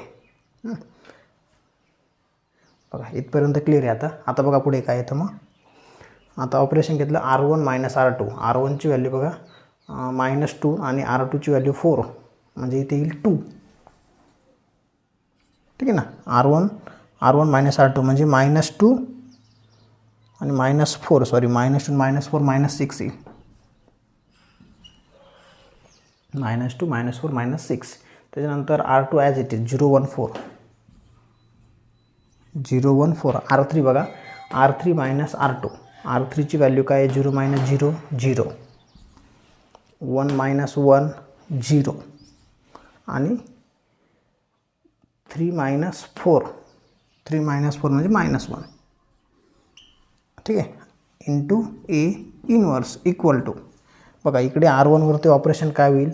बघा इथपर्यंत क्लिअर आहे. आता बघा पुढे काय येतं मग. आता ऑपरेशन घेतलं R1 मायनस R2. R1ची व्हॅल्यू बघा -2 आणि R2ची व्हॅल्यू 4 म्हणजे इथे येईल 2. ठीक आहे ना. R1 मायनस R2 म्हणजे -2 आणि -4 सॉरी -2 -4 -6 येईल. -2 -4 -6. त्याच्यानंतर R2 as it is 0 1 4 R3 बघा R3 मायनस R2. R3ची व्हॅल्यू काय आहे 0 - 0 0 1 - 1 0 आणि 3 - 4 म्हणजे -1. ठीक आहे. Into A inverse equal to बघा इकडे R1वरती ऑपरेशन काय होईल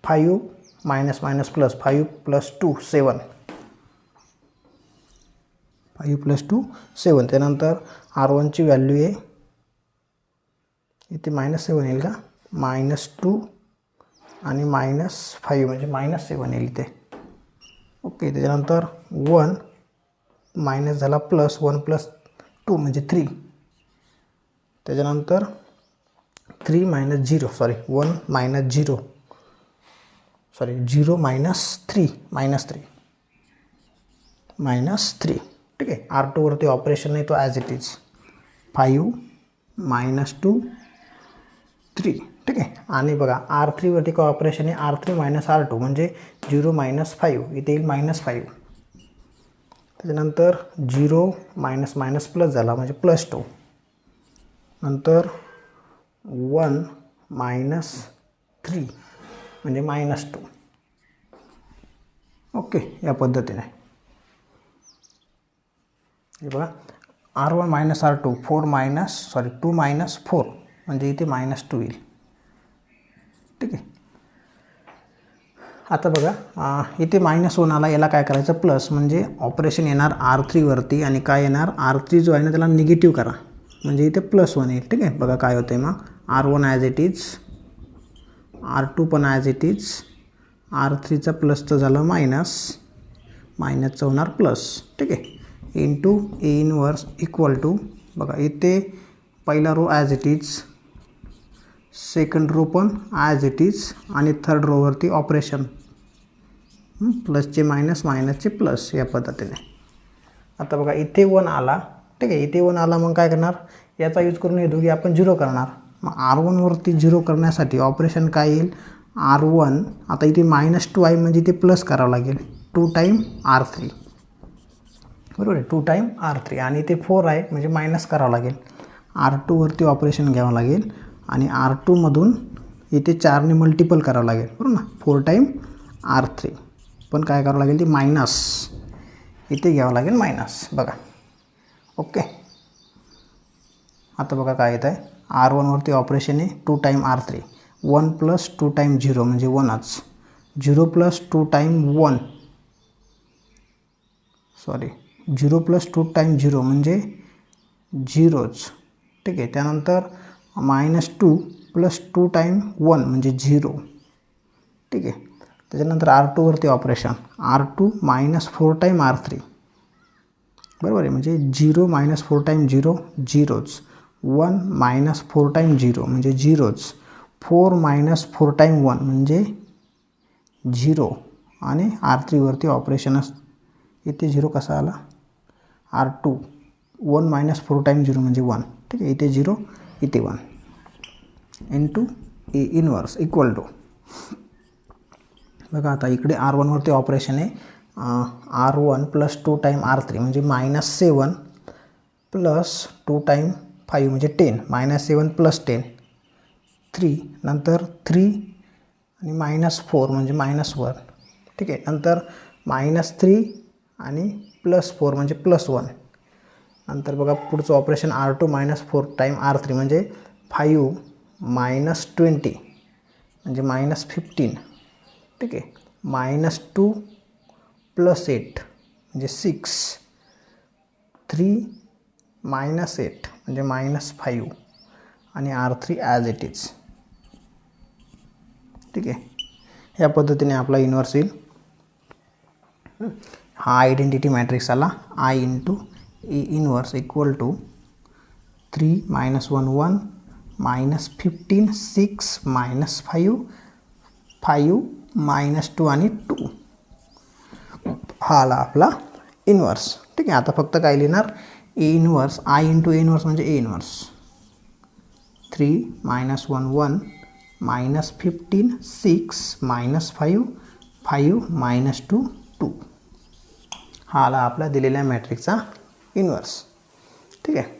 5 मायनस मायनस प्लस 5 + 2 7 5 + 2 7. त्यानंतर R1ची व्हॅल्यू आहे इथे -7 येईल का -2 आणि -5 म्हणजे -7 येईल इथे. ओके. त्याच्यानंतर 1 मायनस झाला प्लस 1 + 2 म्हणजे 3. त्याच्यानंतर 3 - 0 सॉरी 1 - 0 सॉरी 0 -3 ठीक आहे. R2 वरती ऑपरेशन आहे तो ॲज इट इज 5 -2 3 ठीक आहे. आणि बघा R3 वरती काय ऑपरेशन आहे, R3 -R2 म्हणजे 0 -5 इथे येईल -5. त्याच्यानंतर 0 मायनस प्लस झाला म्हणजे +2. नंतर 1 -3 म्हणजे -2. ओके, या पद्धतीने हे बघा R1 -R2 2 -4 म्हणजे इथे -2 येईल. ठीक आहे. आता बघा इथे -1 आला, याला काय करायचं प्लस म्हणजे ऑपरेशन येणार R3 वरती आणि काय येणार R3 जो आहे ना त्याला निगेटिव्ह करा म्हणजे इथे +1 येईल. ठीक आहे. बघा काय होतं आहे मग R1 as it is, R2 पण ॲज इट इज, R3चा प्लसचं झालं मायनसचं होणार प्लस. ठीक आहे. Into A inverse equal to बघा इथे पहिला row as it is, second row पण ॲज इट इज आणि थर्ड रोवरती ऑपरेशन प्लसचे मायनस मायनसचे प्लस या पद्धतीने. आता बघा इथे 1 आला. ठीक आहे. इथे 1 आला मग काय करणार, याचा यूज करून हे दोघी आपण 0 करणार. मग R1 वरती 0 करण्यासाठी ऑपरेशन काय येईल R1 आता इथे -2 आहे म्हणजे इथे प्लस करावं लागेल 2 टाईम R3 बरोबर आहे. 2 टाईम R3 आणि इथे 4 आहे म्हणजे मायनस करावं लागेल. R2 वरती ऑपरेशन घ्यावं लागेल आणि R2 मधून इथे 4ने मल्टिपल करावं लागेल बरोबर ना. 4 टाईम R3 पण काय करावं लागेल ते मायनस इथे घ्यावं लागेल मायनस. बघा ओके. आता बघा काय येतं आहे R1 वरती ऑपरेशन आहे 2 टाईम R3 1 + 2 टाईम 0 म्हणजे 1च 0 + 2 टाईम 1 सॉरी 0 + 2 टाईम 0 म्हणजे 0च. ठीक आहे. त्यानंतर -2 + 2 टाईम 1 म्हणजे 0. ठीक आहे. त्याच्यानंतर R2 वरती ऑपरेशन R2 -4 टाईम R3 बरोबर आहे म्हणजे 0 -4 टाईम 0 0च 1 -4 टाईम 0 म्हणजे 0च 4 -4 टाईम 1 म्हणजे 0 आणि R3 वरती ऑपरेशन इथे 0 कसा आला R2 1 -4 टाईम 0 म्हणजे 1. ठीक आहे. इथे 0 इथे 1 into A inverse equal to बघा आता इकडे R1 वरती ऑपरेशन आहे R1 + 2 टाईम R3 म्हणजे -7 + 2 टाईम 5 म्हणजे 10 -7 + 10 3 नंतर 3 आणि -4 म्हणजे -1. ठीक आहे. नंतर -3 आणि +4 म्हणजे +1. नंतर बघा पुढचं ऑपरेशन R2 -4 टाईम R3 म्हणजे 5 -20 म्हणजे -15. ठीक आहे. -2 + 8 म्हणजे 6 3 -8 म्हणजे -5 आणि R3 ॲज इट इज. ठीक आहे. या पद्धतीने आपला इन्व्हर्स येईल. हा आयडेंटिटी मॅट्रिक्स आला I into A inverse equal to 3 -1 1 -15 6 -5 5 -2 आणि 2 हा आला आपला इन्व्हर्स. ठीक आहे. आता फक्त काय लिहिणार A inverse I into A inverse म्हणजे A इनवर्स 3 -1 1 -15 6 -5 5 -2 2 हा आला आपला दिलेल्या मॅट्रिक्सचा इन्व्हर्स. ठीक आहे.